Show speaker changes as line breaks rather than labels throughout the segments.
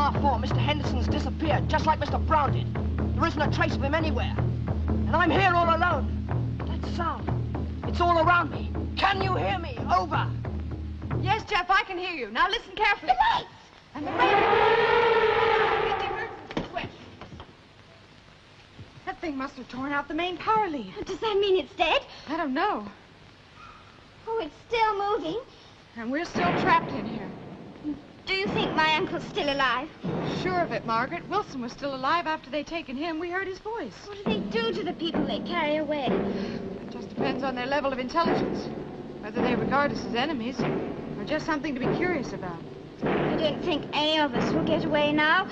MR4, Mr. Henderson's disappeared, just like Mr. Brown did. There isn't a trace of him anywhere. And I'm here all alone. That sound, it's all around me. Can you hear me? Over.
Yes, Jeff, I can hear you. Now listen carefully.
The lights!
And the radio. Get the emergency switch. That thing must have torn out the main power lead.
Does that mean it's dead?
I don't know.
Oh, it's still moving.
And we're still trapped in here.
Do you think my uncle's still alive?
Sure of it, Margaret. Wilson was still alive after they'd taken him. We heard his voice.
What do they do to the people they carry away?
It just depends on their level of intelligence. Whether they regard us as enemies or just something to be curious about.
I don't think any of us will get away now.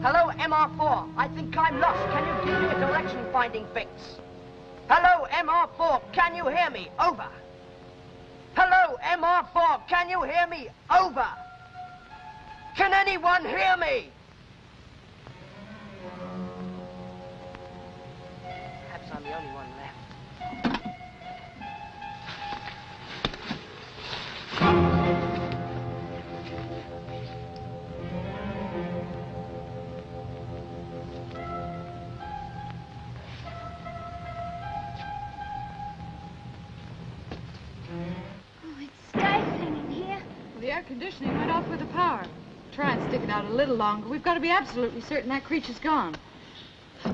Hello, MR4. I think I'm lost. Can you give me a direction-finding fix? Hello, MR4. Can you hear me? Over. Hello, MR4. Can you hear me? Over. Can anyone hear me? Perhaps I'm the only one left.
The air conditioning went off with the power. Try and stick it out a little longer. We've got to be absolutely certain that creature's gone.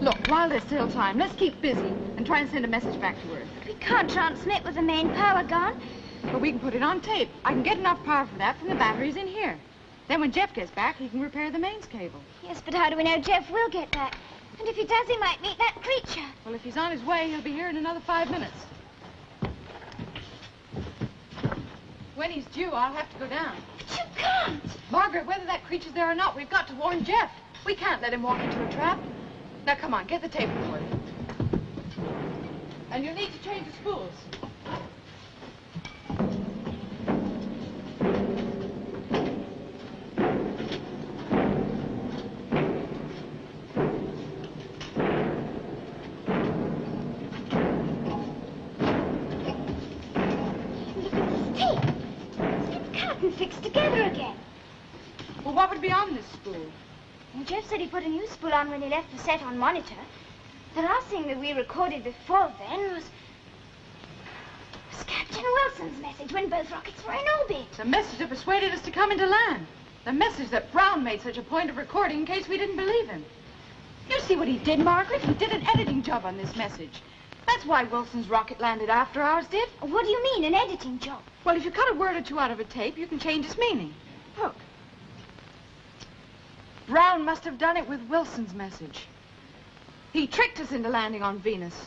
Look, while there's still time, let's keep busy and try and send a message back to Earth.
We can't transmit with the main power gone.
But we can put it on tape. I can get enough power for that from the batteries in here. Then when Jeff gets back, he can repair the mains cable.
Yes, but how do we know Jeff will get back? And if he does, he might meet that creature.
Well, if he's on his way, he'll be here in another 5 minutes. When he's due, I'll have to go down.
But you can't.
Margaret, whether that creature's there or not, we've got to warn Jeff. We can't let him walk into a trap. Now, come on, get the tape recorded. And you'll need to change the spools.
Fixed together again.
Well, what would be on this spool?
Well, Jeff said he put a new spool on when he left the set on monitor. The last thing that we recorded before then was Captain Wilson's message when both rockets were in orbit.
The message that persuaded us to come into land. The message that Brown made such a point of recording in case we didn't believe him. You see what he did, Margaret? He did an editing job on this message. That's why Wilson's rocket landed after ours did.
What do you mean, an editing job?
Well, if you cut a word or two out of a tape, you can change its meaning. Look. Brown must have done it with Wilson's message. He tricked us into landing on Venus.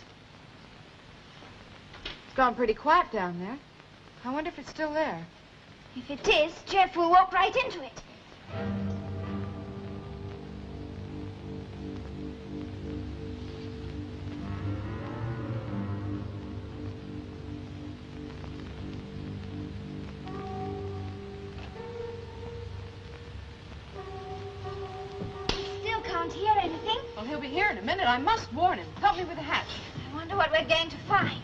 It's gone pretty quiet down there. I wonder if it's still there.
If it is, Jeff will walk right into it. Hear anything?
Well, he'll be here in a minute. I must warn him. Help me with the hatch.
I wonder what we're going to find.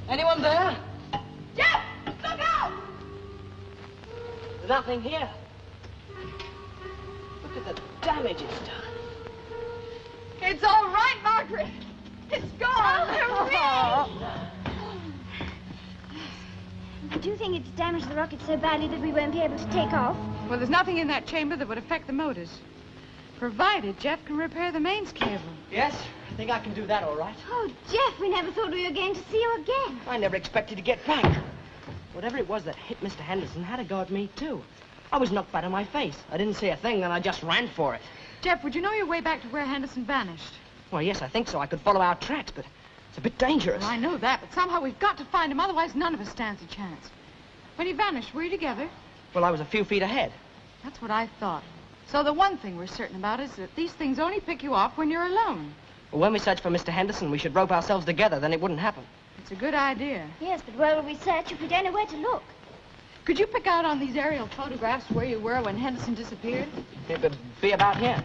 Anyone there?
Jeff! Look out!
There's nothing here. Look at the damage it's done.
It's all right, Margaret. It's gone.
Oh, do you think it's damaged the rocket so badly that we won't be able to take off?
Well, there's nothing in that chamber that would affect the motors. Provided Jeff can repair the mains cable.
Yes, I think I can do that all right.
Oh, Jeff, we never thought we were going to see you again.
I never expected to get back. Whatever it was that hit Mr. Henderson had a go at me, too. I was knocked flat on my face. I didn't say a thing, and I just ran for it.
Jeff, would you know your way back to where Henderson vanished?
Well, yes, I think so. I could follow our tracks, but it's a bit dangerous.
Well, I know that, but somehow we've got to find him, otherwise none of us stands a chance. When he vanished, were you together?
Well, I was a few feet ahead.
That's what I thought. So the one thing we're certain about is that these things only pick you off when you're alone.
Well, when we search for Mr. Henderson, we should rope ourselves together, then it wouldn't happen.
It's a good idea.
Yes, but where will we search if we don't know where to look?
Could you pick out on these aerial photographs where you were when Henderson disappeared?
It would be about here.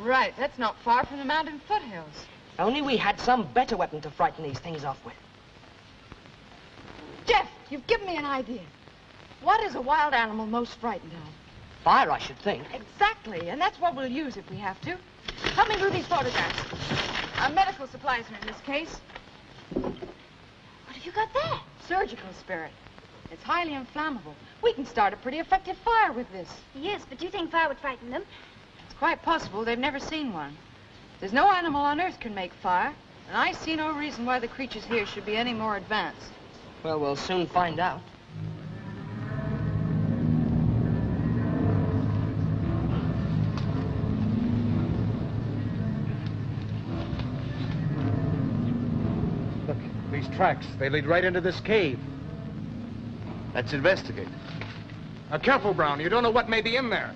Right, that's not far from the mountain foothills.
Only we had some better weapon to frighten these things off with.
Jeff, you've given me an idea. What is a wild animal most frightened of?
Fire, I should think.
Exactly, and that's what we'll use if we have to. Help me move these photographs. Our medical supplies are in this case.
What have you got there?
Surgical spirit. It's highly inflammable. We can start a pretty effective fire with this.
Yes, but do you think fire would frighten them?
It's quite possible they've never seen one. There's no animal on Earth can make fire, and I see no reason why the creatures here should be any more advanced.
Well, we'll soon find out.
Look, these tracks, they lead right into this cave.
Let's investigate.
Now, careful, Brown. You don't know what may be in there.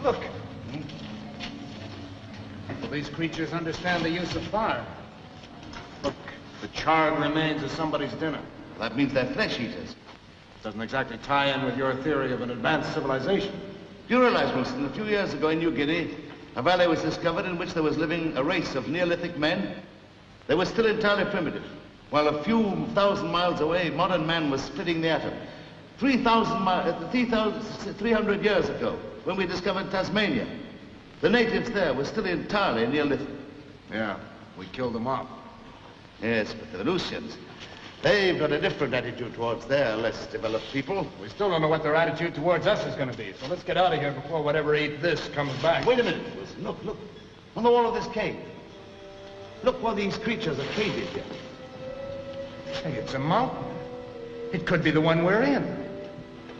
Look. These creatures understand the use of fire. Look, the charred remains of somebody's dinner.
That means they're flesh eaters.
Doesn't exactly tie in with your theory of an advanced civilization.
Do you realize, Wilson, a few years ago in New Guinea, a valley was discovered in which there was living a race of Neolithic men? They were still entirely primitive, while a few thousand miles away, modern man was splitting the atom. 300 years ago, when we discovered Tasmania, the natives there were still entirely Neolithic.
Yeah, we killed them off.
Yes, but the Venusians, they've got a different attitude towards their less developed people.
We still don't know what their attitude towards us is going to be, so let's get out of here before whatever ate this comes back.
Wait a minute, Wilson. Look, look. On the wall of this cave. Look where these creatures are caved here.
Hey, it's a mountain. It could be the one we're in.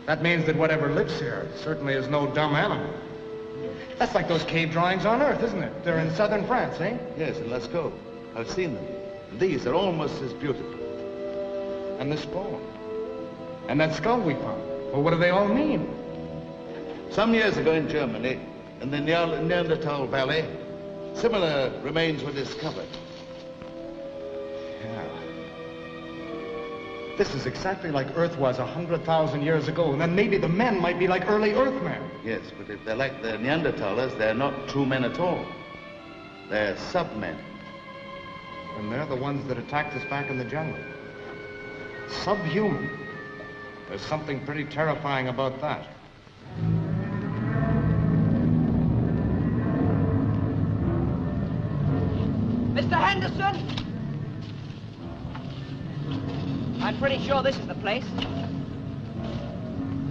That means that whatever lives here certainly is no dumb animal. That's like those cave drawings on Earth, isn't it? They're in southern France, eh?
Yes, and let's go. I've seen them. And these are almost as beautiful.
And this bone. And that skull we found. Well, what do they all mean?
Some years ago in Germany, in the Neanderthal Valley, similar remains were discovered.
Yeah. This is exactly like Earth was 100,000 years ago, and then maybe the men might be like early Earthmen.
Yes, but if they're like the Neanderthalers, they're not true men at all. They're sub-men.
And they're the ones that attacked us back in the jungle. Subhuman. There's something pretty terrifying about that.
Mr. Henderson! I'm pretty sure this is the place.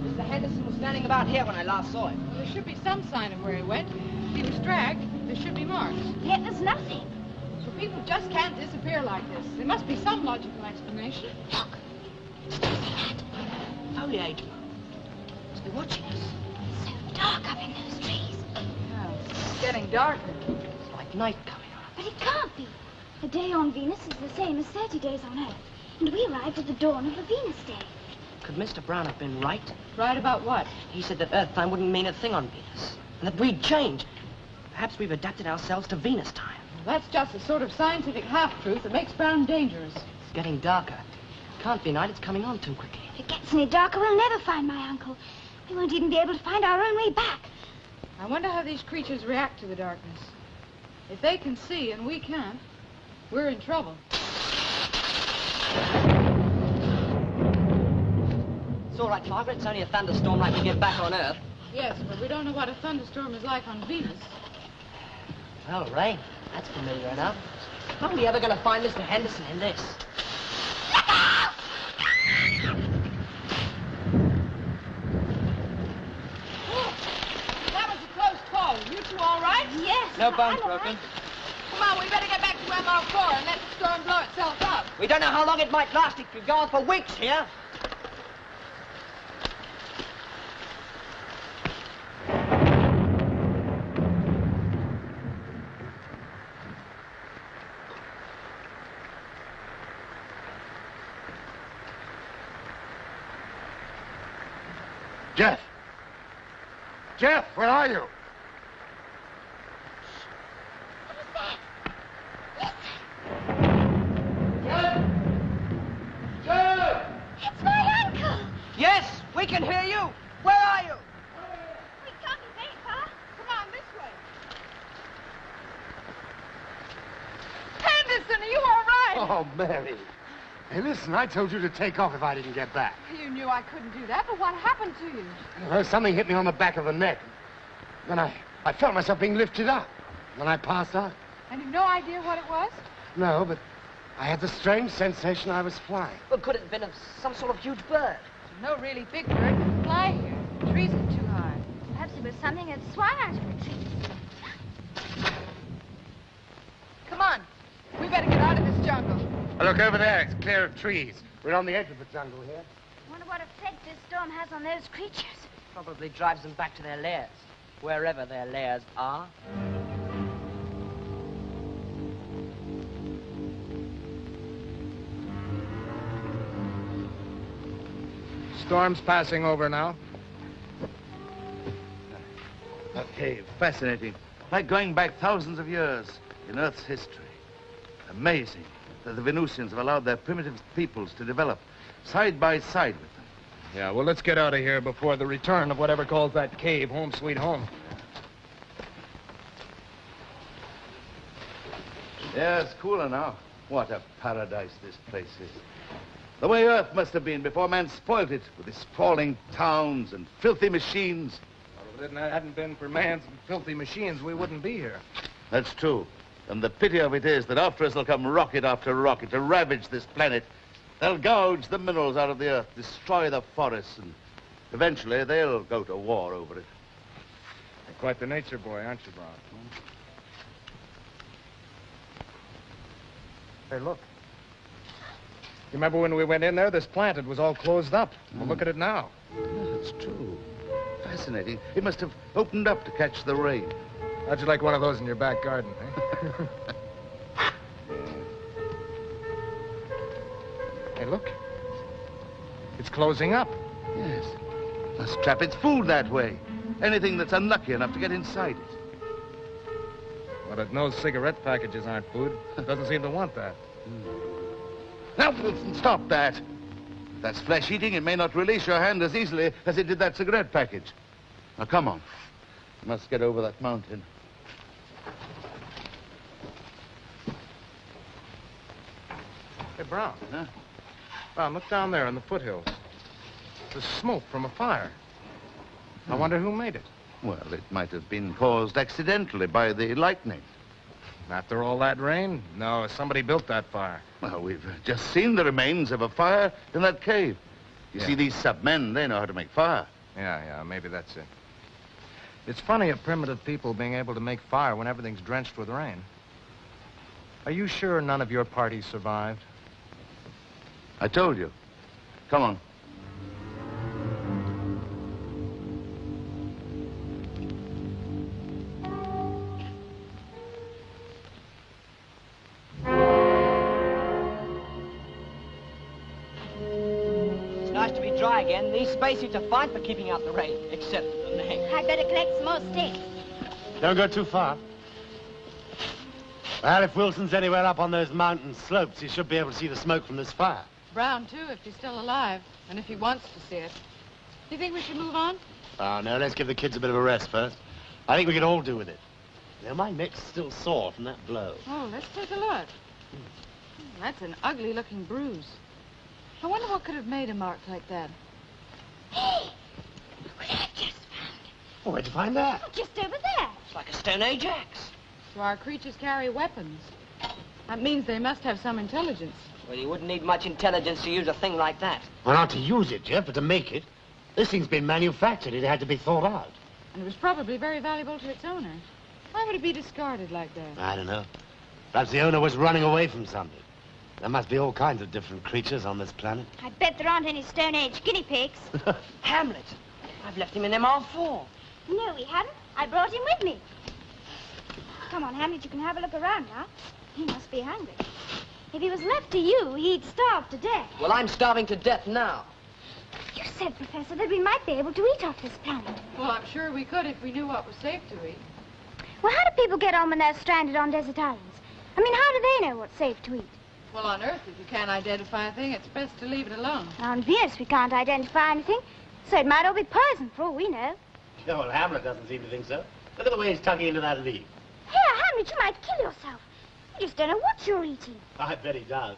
Mr. Henderson was standing about here when I last saw him.
Well, there should be some sign of where he went. If he was dragged, there should be marks.
Yet there's nothing.
So people just can't disappear like this. There must be some logical explanation.
Look. What do you see that?
Foliage. Must be watching us.
It's so dark up in those trees.
Yeah, it's getting darker.
It's like night coming on.
But it can't be. A day on Venus is the same as 30 days on Earth. And we arrived at the dawn of a Venus day.
Could Mr. Brown have been right?
Right about what?
He said that Earth time wouldn't mean a thing on Venus. And that we'd change. Perhaps we've adapted ourselves to Venus time.
Well, that's just a sort of scientific half-truth that makes Brown dangerous.
It's getting darker. Can't be night, it's coming on too quickly.
If it gets any darker, we'll never find my uncle. We won't even be able to find our own way back.
I wonder how these creatures react to the darkness. If they can see and we can't, we're in trouble.
It's all right, Margaret. It's only a thunderstorm like we get back on Earth.
Yes, but we don't know what a thunderstorm is like on Venus.
Well, rain. That's familiar enough. How are we ever going to find Mr. Henderson in this?
That was a close call. You two all right?
Yes.
No bones
I'm all
broken.
right.
Come on, we better get back to MR4 and let the storm blow itself up.
We don't know how long it might last. It could go on for weeks here.
Jeff! Jeff, where are you?
It's my uncle!
Yes, we can hear you. Where are you?
We can't be very far.
Come on, this way. Henderson, are you all right?
Oh, Mary. Hey, listen, I told you to take off if I didn't get back.
You knew I couldn't do that, but what happened to you?
Well, something hit me on the back of the neck. Then I felt myself being lifted up. Then I passed out.
And you've no idea what it was?
No, but I had the strange sensation I was flying.
Well, could it have been of some sort of huge bird?
No really big bird can fly here. The trees are too high.
Perhaps it was something that swung out of the trees.
Come on. We better get out of this jungle.
Look over there. It's clear of trees. We're on the edge of the jungle here.
Wonder what effect this storm has on those creatures.
Probably drives them back to their lairs, wherever their lairs are.
Storm's passing over now.
A cave, fascinating. Like going back thousands of years in Earth's history. Amazing that the Venusians have allowed their primitive peoples to develop side by side with them.
Yeah, well, let's get out of here before the return of whatever calls that cave home sweet home.
Yeah, it's cooler now. What a paradise this place is. The way Earth must have been before man spoilt it with his sprawling towns and filthy machines.
Well, if it hadn't been for man's filthy machines, we wouldn't be here.
That's true. And the pity of it is that after us will come rocket after rocket to ravage this planet. They'll gouge the minerals out of the earth, destroy the forests, and eventually they'll go to war over it.
You're quite the nature boy, aren't you, Brown? Hey, look. You remember when we went in there, this plant, it was all closed up. Well, look at it now.
Yeah, that's true. Fascinating. It must have opened up to catch the rain.
How'd you like one of those in your back garden, eh? Hey, look. It's closing up.
Yes. Must trap its food that way. Anything that's unlucky enough to get inside it.
Well, it knows cigarette packages aren't food. It doesn't seem to want that.
Now, stop that. If that's flesh eating, it may not release your hand as easily as it did that cigarette package. Now, come on. Must get over that mountain.
Hey, Brown.
Huh?
Brown, look down there in the foothills. There's smoke from a fire. I wonder who made it.
Well, it might have been caused accidentally by the lightning.
After all that rain? No, somebody built that fire.
Well, we've just seen the remains of a fire in that cave. You see, these submen, they know how to make fire.
Yeah, maybe that's it. It's funny of primitive people being able to make fire when everything's drenched with rain. Are you sure none of your party survived?
I told you. Come on.
It's nice to be dry again. These spacesuits are fine for keeping out the rain, except for the neck.
I'd better collect some more sticks.
Don't go too far. Well, if Wilson's anywhere up on those mountain slopes, he should be able to see the smoke from this fire.
Brown, too, if he's still alive, and if he wants to see it. Do you think we should move on?
Oh, no, let's give the kids a bit of a rest first. I think we could all do with it. Now, my neck's still sore from that blow.
Oh, let's take a look. That's an ugly-looking bruise. I wonder what could have made a mark like that.
Hey! Look what I just found.
Oh, where'd you find that?
Oh, just over there.
It's like a Stone Age axe.
So our creatures carry weapons. That means they must have some intelligence.
Well, you wouldn't need much intelligence to use a thing like that.
Well, not to use it, Jeff, but to make it. This thing's been manufactured. It had to be thought out.
And it was probably very valuable to its owner. Why would it be discarded like that?
I don't know. Perhaps the owner was running away from something. There must be all kinds of different creatures on this planet.
I bet there aren't any Stone Age guinea pigs.
Hamlet, I've left him in MR4.
No, we haven't. I brought him with me. Come on, Hamlet, you can have a look around now. He must be hungry. If he was left to you, he'd starve to death.
Well, I'm starving to death now.
You said, Professor, that we might be able to eat off this planet.
Well, I'm sure we could if we knew what was safe to eat.
Well, how do people get on when they're stranded on desert islands? I mean, how do they know what's safe to eat?
Well, on Earth, if you can't identify a thing, it's best to leave it alone.
On Venus, we can't identify anything, so it might all be poison for all we know.
Yeah, well, Hamlet doesn't seem to think so. Look at the way he's tugging into that leaf.
Here, Hamlet, you might kill yourself. You just don't know what you're eating.
I bet he does.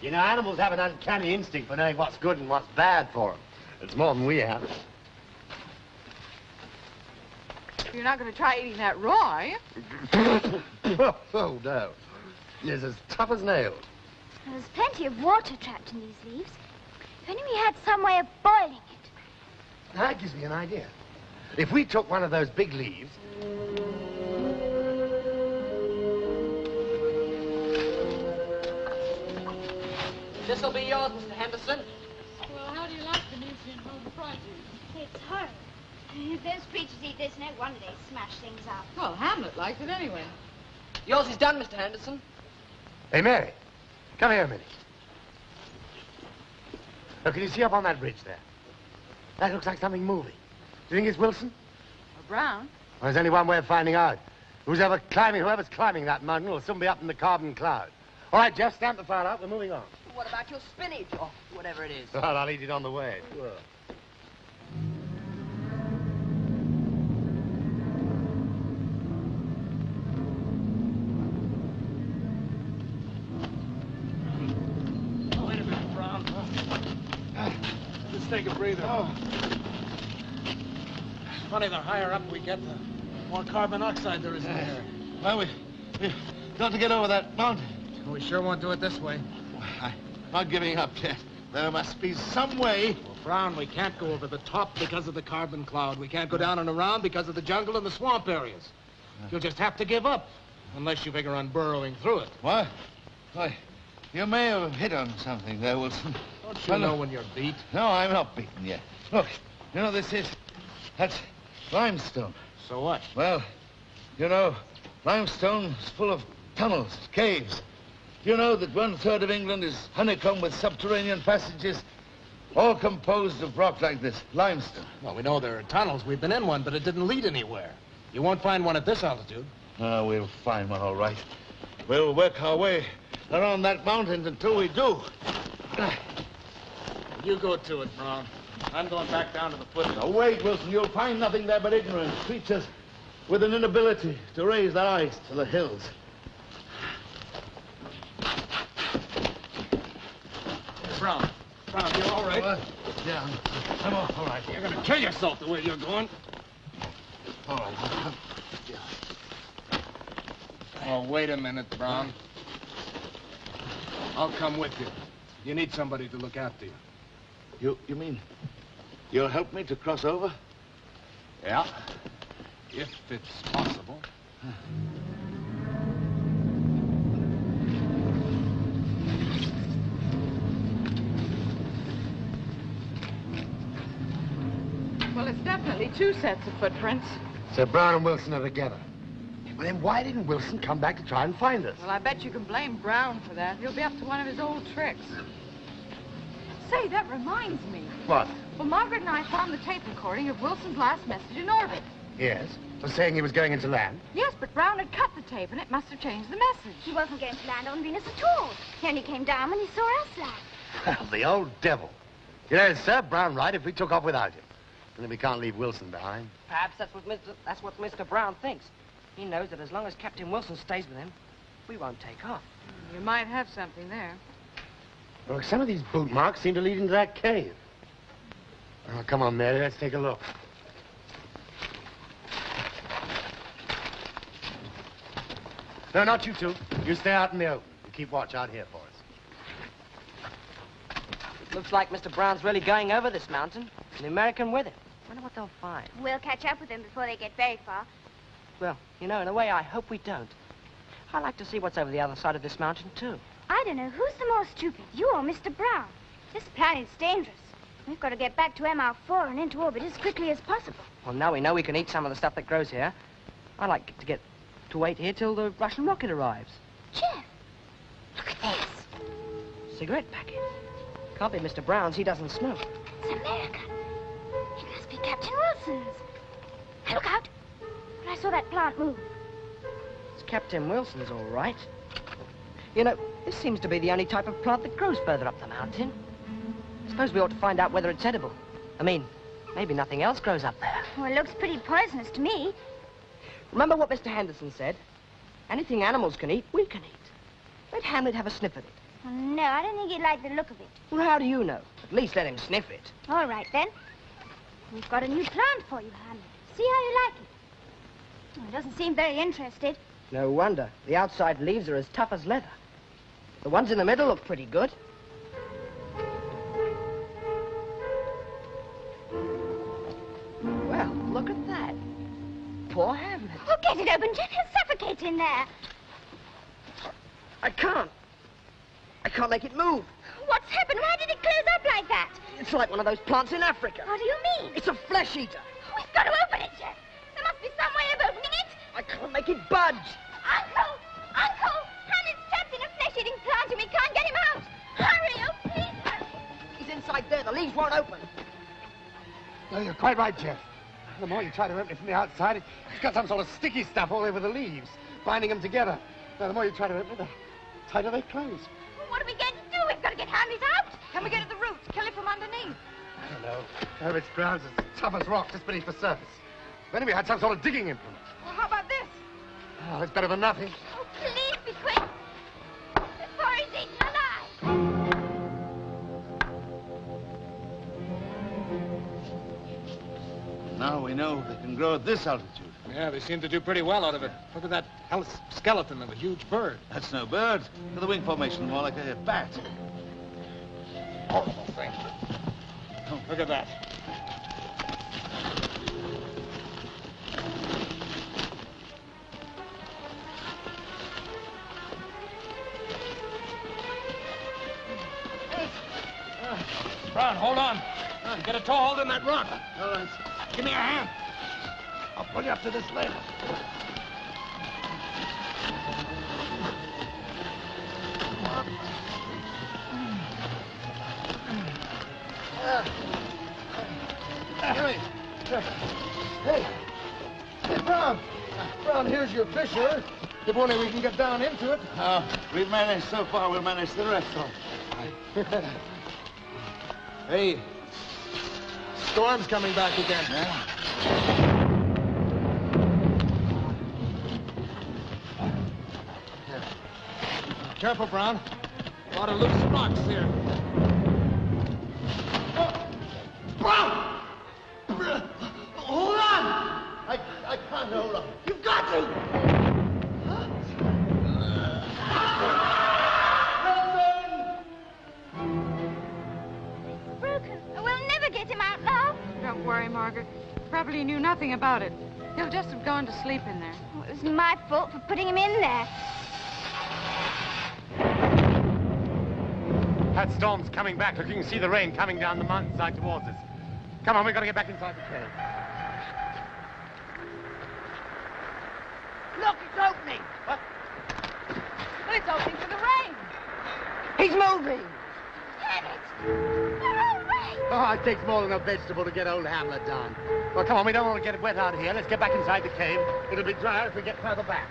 You know, animals have an uncanny instinct for knowing what's good and what's bad for them. It's more than we have.
You're not going to try eating that raw, are you?
Oh, no. It's as tough as nails.
There's plenty of water trapped in these leaves. If only we had some way of boiling it.
That gives me an idea. If we took one of those big leaves...
This'll be yours, Mr. Henderson.
Well, how do you like the Nutrient Home Fried Juice?
It's horrible. If those creatures eat this, no wonder they smash things up.
Well, Hamlet liked it anyway.
Yours is done, Mr. Henderson.
Hey, Mary, come here a minute. Look, can you see up on that bridge there? That looks like something moving. Do you think it's Wilson?
Or Brown?
Well, there's only one way of finding out. Whoever's climbing that mountain will soon be up in the carbon cloud. All right, Jeff, stamp the file out. We're moving on.
What about your spinach, or whatever it is?
Well, I'll eat it on the way. Sure.
Wait a minute, Brown. Let's take a breather. Oh. Funny, the higher up we get, the more carbon oxide there is in the air.
Well, we got to get over that mountain.
We sure won't do it this way.
I'm not giving up yet. There must be some way.
Well, Brown, we can't go over the top because of the carbon cloud. We can't go down and around because of the jungle and the swamp areas. You'll just have to give up, unless you figure on burrowing through it.
What? Why, you may have hit on something there, Wilson.
Don't you know when you're beat?
No, I'm not beaten yet. Look, you know this is... That's limestone.
So what?
Well, you know, limestone is full of tunnels, caves. You know that 1/3 of England is honeycombed with subterranean passages, all composed of rock like this, limestone.
Well, we know there are tunnels. We've been in one, but it didn't lead anywhere. You won't find one at this altitude.
Oh, we'll find one, all right. We'll work our way around that mountain until we do.
You go to it, Brown. I'm going back down to the foot.
Now, wait, Wilson. You'll find nothing there but ignorant creatures with an inability to raise their eyes to the hills.
Brown, you all right?
What? Yeah, I'm all right.
You're going to kill yourself the way you're going.
All right.
Oh, wait a minute, Brown. I'll come with you. You need somebody to look after you.
You mean you'll help me to cross over?
Yeah, if it's possible.
Well, it's definitely 2 sets of footprints.
So Brown and Wilson are together. Well, then why didn't Wilson come back to try and find us?
Well, I bet you can blame Brown for that. He'll be up to one of his old tricks. Say, that reminds me.
What?
Well, Margaret and I found the tape recording of Wilson's last message in orbit.
Yes? For saying he was going into land?
Yes, but Brown had cut the tape, and it must have changed the message.
He wasn't going to land on Venus at all. He only came down when he saw us land.
Well, the old devil. You know, it served Brown right if we took off without him. And then we can't leave Wilson behind.
Perhaps that's what Mr. Brown thinks. He knows that as long as Captain Wilson stays with him, we won't take off.
You might have something there.
Well, some of these boot marks seem to lead into that cave. Oh, come on, Mary, let's take a look. No, not you two. You stay out in the open. You keep watch out here for us.
Looks like Mr. Brown's really going over this mountain. An American with him. Wonder what they'll find.
We'll catch up with them before they get very far.
Well, you know, in a way, I hope we don't. I'd like to see what's over the other side of this mountain, too.
I don't know who's the more stupid, you or Mr. Brown. This planet's dangerous. We've got to get back to MR4 and into orbit as quickly as possible.
Well, now we know we can eat some of the stuff that grows here. I like to wait here till the Russian rocket arrives.
Jeff, look at this.
Cigarette packet. Can't be Mr. Brown's, he doesn't smoke.
It's American. It must be Captain Wilson's. Hey, look out. But I saw that plant move.
It's Captain Wilson's, all right. You know, this seems to be the only type of plant that grows further up the mountain. I suppose we ought to find out whether it's edible. I mean, maybe nothing else grows up there.
Well, it looks pretty poisonous to me.
Remember what Mr. Henderson said? Anything animals can eat, we can eat. Let Hamlet have a sniff at it.
Oh, no, I don't think he'd like the look of it.
Well, how do you know? At least let him sniff it.
All right, then. We've got a new plant for you, Hamlet. See how you like it. Oh, he doesn't seem very interested.
No wonder. The outside leaves are as tough as leather. The ones in the middle look pretty good. Well, look at that. Poor Hamlet.
Oh, get it open, Jeff. He'll suffocate in there.
I can't make it move.
What's happened? Why did it close up like that?
It's like one of those plants in Africa.
What do you mean?
It's a flesh eater.
We've got to open it, Jeff. There must be some way of opening it.
I can't make it budge.
Uncle! Uncle! Hamlet's trapped in a flesh-eating plant and we can't get him out. Hurry, oh, please hurry.
He's inside there. The leaves won't open.
No, you're quite right, Jeff. The more you try to open it from the outside, it's got some sort of sticky stuff all over the leaves, binding them together. Now, the more you try to open it, the tighter they close.
What are we going to do? We've got to get Hamlet out.
Can we get at the roots? Kill it from underneath?
I don't know. Herbert's grounds is tough as rock just beneath the surface. If only we had some sort of digging implement.
Well, how about this?
Oh, it's better than nothing.
Oh, please be quick. Before he's eaten alive.
Now we know they can grow at this altitude.
Yeah, they seem to do pretty well out of it. Look at that skeleton of a huge bird.
That's no bird. Look at the wing formation, more like a bat.
Horrible thing. Oh, look at that. Brown, hold on. Get a toe hold in that rock.
All right.
Give me a hand.
I'll pull you up to this ledge.
Hey, Brown. Brown, here's your fisher. If only we can get down into it.
We've managed so far, we'll manage the rest.
Hey, storm's coming back again.
Yeah?
Careful, Brown. A lot of loose rocks here.
Brown! Hold on! I can't hold on. You've got to!
It's broken. We'll never get him out now.
Don't worry, Margaret. Probably knew nothing about it. He'll just have gone to sleep in there.
Oh, it was my fault for putting him in there.
That storm's coming back. Look, you can see the rain coming down the mountainside towards us. Come on, we've got to get back inside the cave.
Look, it's opening.
What?
Well, it's opening for the rain.
He's moving.
Damn it! They're all right.
Oh, it takes more than a vegetable to get old Hamlet down. Well, come on, we don't want to get wet out here. Let's get back inside the cave. It'll be drier if we get further back.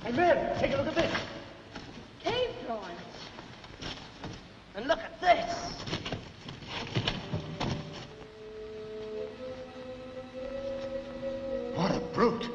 Hey, Mary, take a look at this.
Cave drawings.
And look at this.
What a brute.